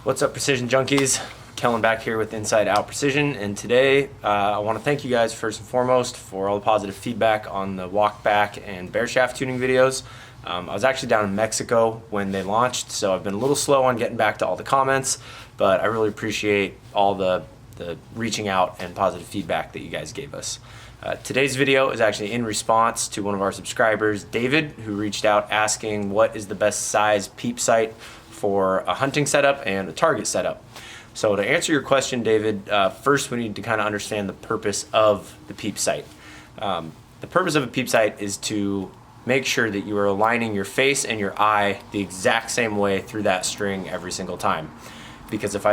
What's up, Precision Junkies? Kellen back here with Inside Out Precision, and today I want to thank you guys first and foremost for all the positive feedback on the walk back and bare shaft tuning videos. I was actually down in Mexico when they launched, so I've been a little slow on getting back to all the comments, but I really appreciate all the reaching out and positive feedback that you guys gave us. Today's video is actually in response to one of our subscribers, David, who reached out asking what is the best size Peep sight for a hunting setup and a target setup. So to answer your question, David, first we need to kind of understand the purpose of the Peep sight. The purpose of a Peep sight is to make sure that you are aligning your face and your eye the exact same way through that string every single time. Because if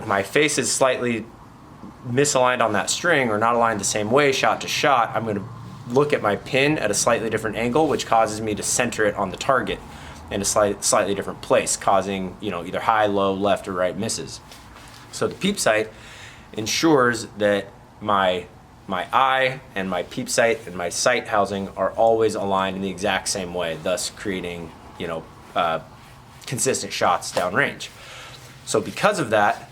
my face is slightly misaligned on that string or not aligned the same way shot to shot, I'm going to look at my pin at a slightly different angle, which causes me to center it on the target in a slightly different place, causing either high, low, left, or right misses. So the Peep sight ensures that my eye and my Peep sight and my sight housing are always aligned in the exact same way, thus creating consistent shots downrange. So because of that,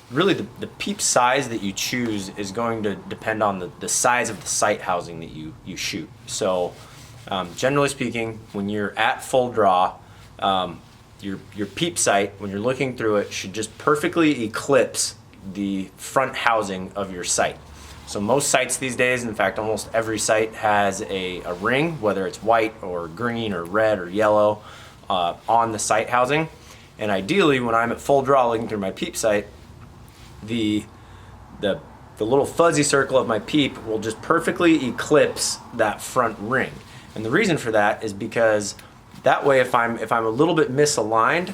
really the Peep size that you choose is going to depend on the size of the sight housing that you shoot. So generally speaking, when you're at full draw, your Peep sight, when you're looking through it, should just perfectly eclipse the front housing of your sight. So most sights these days, in fact almost every sight, has a ring, whether it's white or green or red or yellow, on the sight housing. And ideally, when I'm at full draw looking through my Peep sight, the little fuzzy circle of my Peep will just perfectly eclipse that front ring. And the reason for that is because that way, if I'm a little bit misaligned,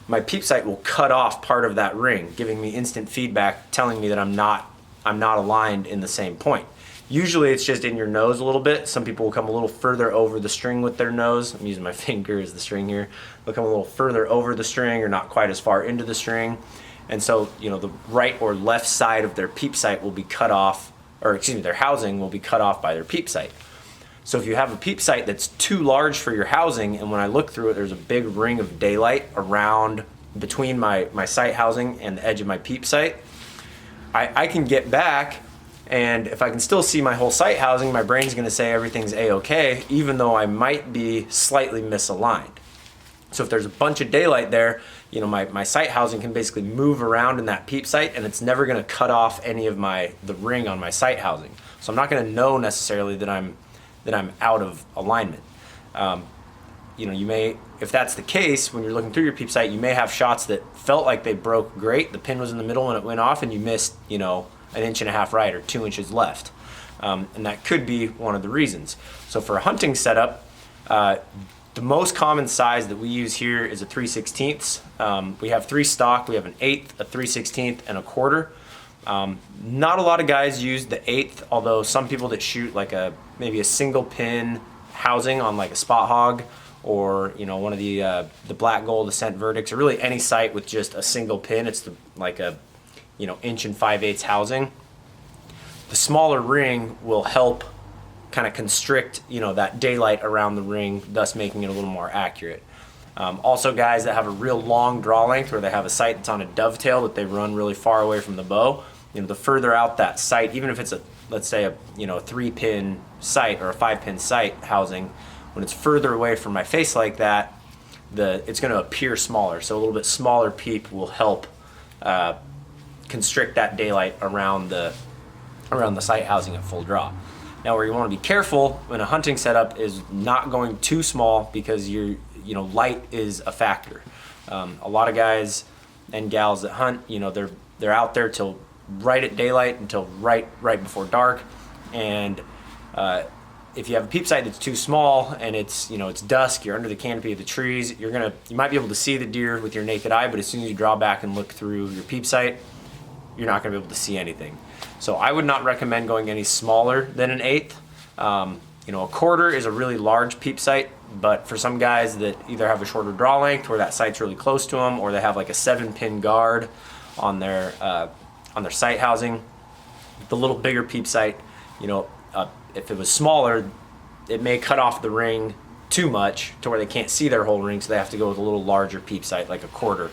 my Peep sight will cut off part of that ring, giving me instant feedback telling me that I'm not aligned in the same point. Usually it's just in your nose a little bit. Some people will come a little further over the string with their nose. I'm using my finger as the string here. They'll come a little further over the string or not quite as far into the string. And so, the right or left side of their Peep sight will be cut off, or excuse me, their housing will be cut off by their Peep sight. So if you have a Peep sight that's too large for your housing, and when I look through it, there's a big ring of daylight around between my sight housing and the edge of my Peep sight, I can get back, and if I can still see my whole sight housing, my brain's gonna say everything's A-okay, even though I might be slightly misaligned. So if there's a bunch of daylight there, my sight housing can basically move around in that Peep sight, and it's never gonna cut off any of the ring on my sight housing. So I'm not gonna know necessarily that I'm out of alignment. You may, if that's the case, when you're looking through your Peep sight, you may have shots that felt like they broke great. The pin was in the middle when it went off, and you missed, an 1.5 inches right or 2 inches left. And that could be one of the reasons. So for a hunting setup, the most common size that we use here is a 3/16. We have 3 stock. We have an 1/8, a 3/16, and a 1/4. Not a lot of guys use the 1/8, although some people that shoot like maybe a single pin housing on like a Spot Hog or one of the Black Gold Ascent Verdicts, or really any sight with just a single pin, it's like a 1 5/8 housing. The smaller ring will help kind of constrict that daylight around the ring, thus making it a little more accurate. Also guys that have a real long draw length, where they have a sight that's on a dovetail that they run really far away from the bow, the further out that sight, even if it's let's say a 3-pin sight or a 5-pin sight housing, when it's further away from my face like that, it's going to appear smaller. So a little bit smaller Peep will help constrict that daylight around the sight housing at full draw. Now, where you want to be careful in a hunting setup is not going too small, because light is a factor. A lot of guys and gals that hunt, they're out there till right at daylight until right before dark, and if you have a Peep sight that's too small and it's dusk, you're under the canopy of the trees, you might be able to see the deer with your naked eye, but as soon as you draw back and look through your Peep sight, you're not going to be able to see anything. So I would not recommend going any smaller than an 1/8. A 1/4 is a really large Peep sight, but for some guys that either have a shorter draw length where that sight's really close to them, or they have like a 7-pin guard on their sight housing, the little bigger Peep sight, if it was smaller, it may cut off the ring too much to where they can't see their whole ring, so they have to go with a little larger Peep sight, like a 1/4,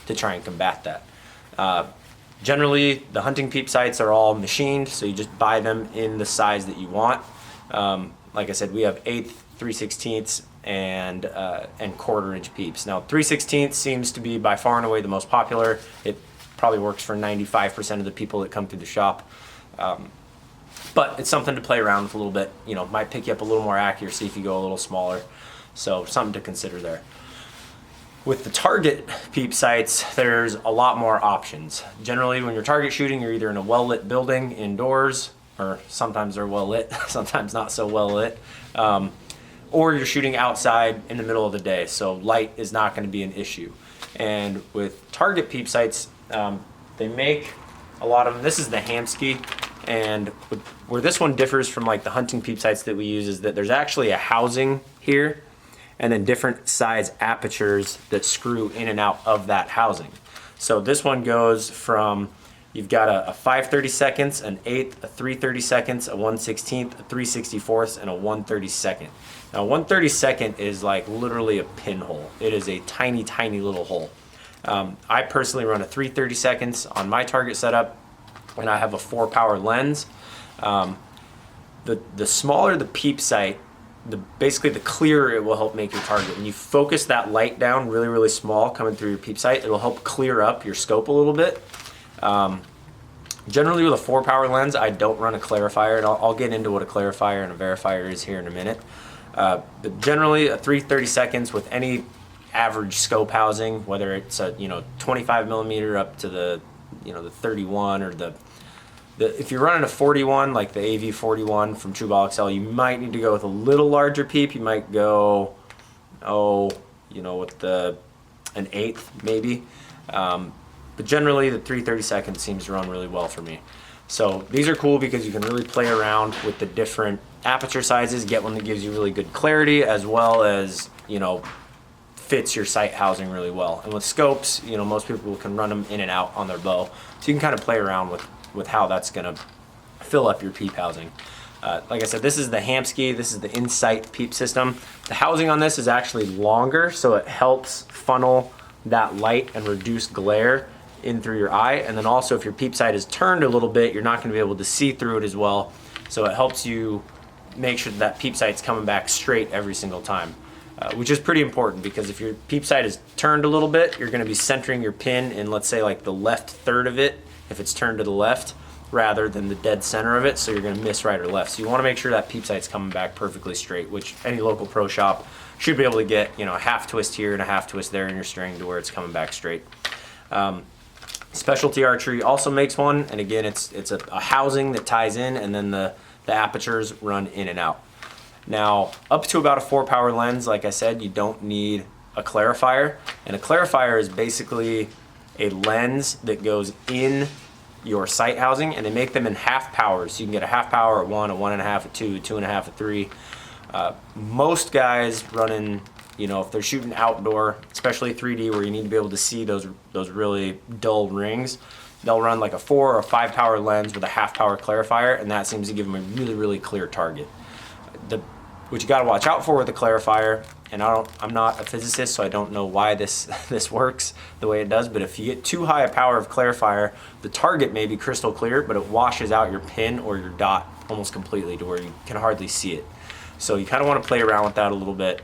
to try and combat that. Generally, the hunting peep sights are all machined, so you just buy them in the size that you want. Like I said, we have 1/8, 3/16, and 1/4-inch peeps. Now, 3/16 seems to be by far and away the most popular. It probably works for 95% of the people that come through the shop. But it's something to play around with a little bit. You know, might pick you up a little more accuracy if you go a little smaller. So something to consider there. With the target peep sights, there's a lot more options. Generally, when you're target shooting, you're either in a well-lit building indoors, or sometimes they're well-lit, sometimes not so well-lit, or you're shooting outside in the middle of the day, so light is not going to be an issue. And with target peep sights, they make a lot of them. This is the Hamsky, and where this one differs from like the hunting peep sights that we use is that there's actually a housing here, and then different size apertures that screw in and out of that housing. So this one goes from, you've got a 5/32, an 1/8, a 3/32, a 1/16, a 3/64, and a 1/32. Now 1/32 is like literally a pinhole. It is a tiny, tiny little hole. I personally run a 3/32 on my target setup, and I have a 4-power lens. The smaller the peep sight, basically the clearer it will help make your target. When you focus that light down really, really small coming through your peep sight, it'll help clear up your scope a little bit. Generally with a 4-power lens, I don't run a clarifier, and I'll get into what a clarifier and a verifier is here in a minute. But generally a 3/32 with any average scope housing, whether it's a 25 millimeter up to the the 31, or if you're running a 41 like the AV 41 from TrueBall XL, you might need to go with a little larger peep. You might go with an 1/8 maybe. But generally the 3/32 seems to run really well for me. So these are cool because you can really play around with the different aperture sizes, get one that gives you really good clarity, as well as fits your sight housing really well. And with scopes, most people can run them in and out on their bow, so you can kind of play around with how that's gonna fill up your peep housing. Like I said, this is the Hamsky, this is the Insight peep system. The housing on this is actually longer, so it helps funnel that light and reduce glare in through your eye. And then also, if your peep sight is turned a little bit, you're not going to be able to see through it as well. So it helps you make sure that peep sight's coming back straight every single time, which is pretty important, because if your peep sight is turned a little bit, you're going to be centering your pin in, let's say, like the left third of it, if it's turned to the left, rather than the dead center of it, so you're going to miss right or left. So you want to make sure that peep sight's coming back perfectly straight, which any local pro shop should be able to get, a half twist here and a half twist there in your string to where it's coming back straight. Specialty Archery also makes one, and again, it's a housing that ties in, and then the apertures run in and out. Now, up to about a 4-power lens, like I said, you don't need a clarifier, and a clarifier is basically a lens that goes in your sight housing, and they make them in half powers. So you can get a half power, a 1, a 1.5, a 2, a 2.5, a 3. Most guys running, if they're shooting outdoor, especially 3D where you need to be able to see those really dull rings, they'll run like a 4 or 5-power lens with a half-power clarifier, and that seems to give them a really, really clear target. What you got to watch out for with the clarifier, and I'm not a physicist, so I don't know why this works the way it does, but if you get too high a power of clarifier, the target may be crystal clear, but it washes out your pin or your dot almost completely to where you can hardly see it. So you kind of want to play around with that a little bit.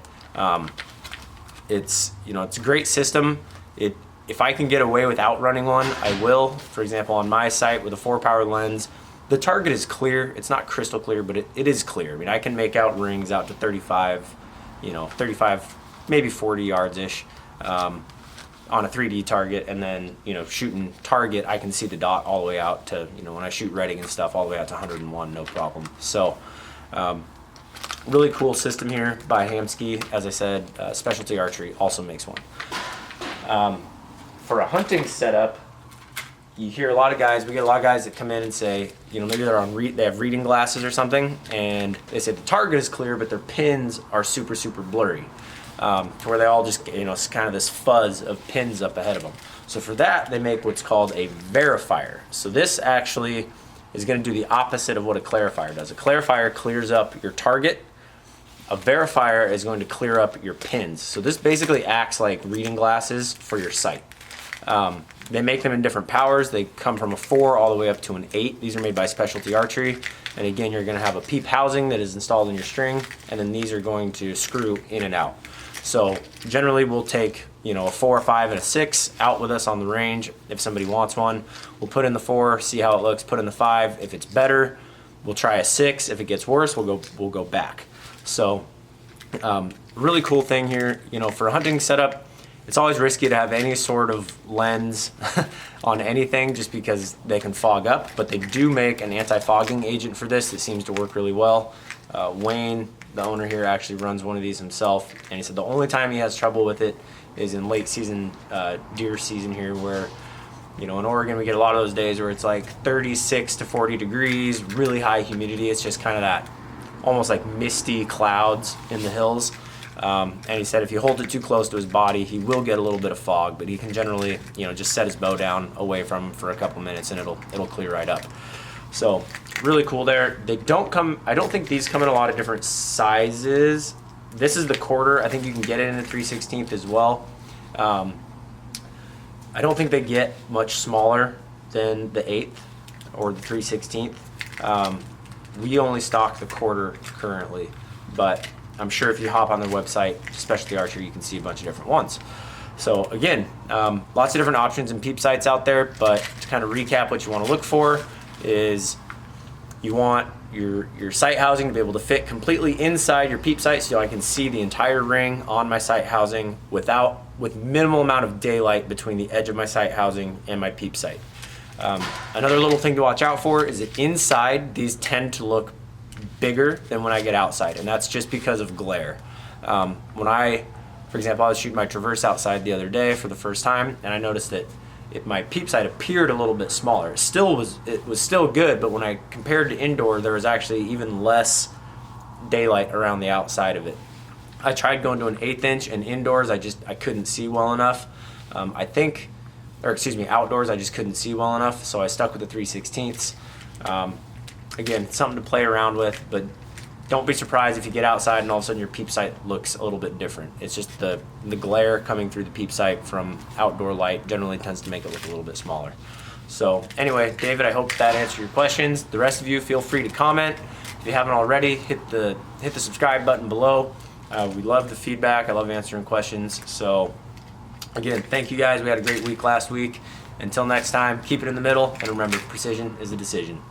It's a great system. If I can get away without running one, I will. For example, on my sight with a 4-power lens, the target is clear. It's not crystal clear, but it is clear. I mean, I can make out rings out to 35, 35, maybe 40 yards-ish on a 3D target, and then, shooting target, I can see the dot all the way out to, when I shoot Redding and stuff, all the way out to 101, no problem. So, really cool system here by Hamsky. As I said, Specialty Archery also makes one. For a hunting setup, you hear a lot of guys, we get a lot of guys that come in and say, maybe they have reading glasses or something, and they say the target is clear, but their pins are super, super blurry, to where they all just, it's kind of this fuzz of pins up ahead of them. So for that, they make what's called a verifier. So this actually is going to do the opposite of what a clarifier does. A clarifier clears up your target. A verifier is going to clear up your pins. So this basically acts like reading glasses for your sight. They make them in different powers. They come from a 4 all the way up to an 8. These are made by Specialty Archery. And again, you're going to have a Peep housing that is installed in your string, and then these are going to screw in and out. So generally we'll take, you know, a 4, a 5, and a 6 out with us on the range if somebody wants one. We'll put in the 4, see how it looks, put in the 5. If it's better, we'll try a 6. If it gets worse, we'll go back. So really cool thing here, you know, for a hunting setup, it's always risky to have any sort of lens on anything just because they can fog up, but they do make an anti-fogging agent for this that seems to work really well. Wayne, the owner here, actually runs one of these himself, and he said the only time he has trouble with it is in late season, deer season here, where, you know, in Oregon we get a lot of those days where it's like 36 to 40 degrees, really high humidity. It's just kind of that almost like misty clouds in the hills. And he said if you hold it too close to his body, he will get a little bit of fog, but he can generally, you know, just set his bow down away from him for a couple minutes and it'll clear right up. So really cool there. They don't come, I don't think these come in a lot of different sizes. This is the 1/4. I think you can get it in a 3/16 as well. I don't think they get much smaller than the 1/8 or the 3/16. We only stock the 1/4 currently, but I'm sure if you hop on their website, Specialty Archery, you can see a bunch of different ones. So again, lots of different options and Peep sights out there, but to kind of recap what you want to look for is you want your sight housing to be able to fit completely inside your Peep sight so I can see the entire ring on my sight housing with minimal amount of daylight between the edge of my sight housing and my Peep sight. Another little thing to watch out for is that inside these tend to look bigger than when I get outside, and that's just because of glare. For example, I was shooting my Traverse outside the other day for the first time, and I noticed that my Peep sight appeared a little bit smaller. It was still good, but when I compared to indoor, there was actually even less daylight around the outside of it. I tried going to an 1/8 inch, and indoors I couldn't see well enough. Outdoors I just couldn't see well enough, so I stuck with the 3/16. Again, something to play around with, but don't be surprised if you get outside and all of a sudden your Peep sight looks a little bit different. It's just the glare coming through the Peep sight from outdoor light generally tends to make it look a little bit smaller. So anyway, David, I hope that answered your questions. The rest of you, feel free to comment. If you haven't already, hit the subscribe button below. We love the feedback. I love answering questions. So again, thank you guys. We had a great week last week. Until next time, keep it in the middle, and remember, precision is a decision.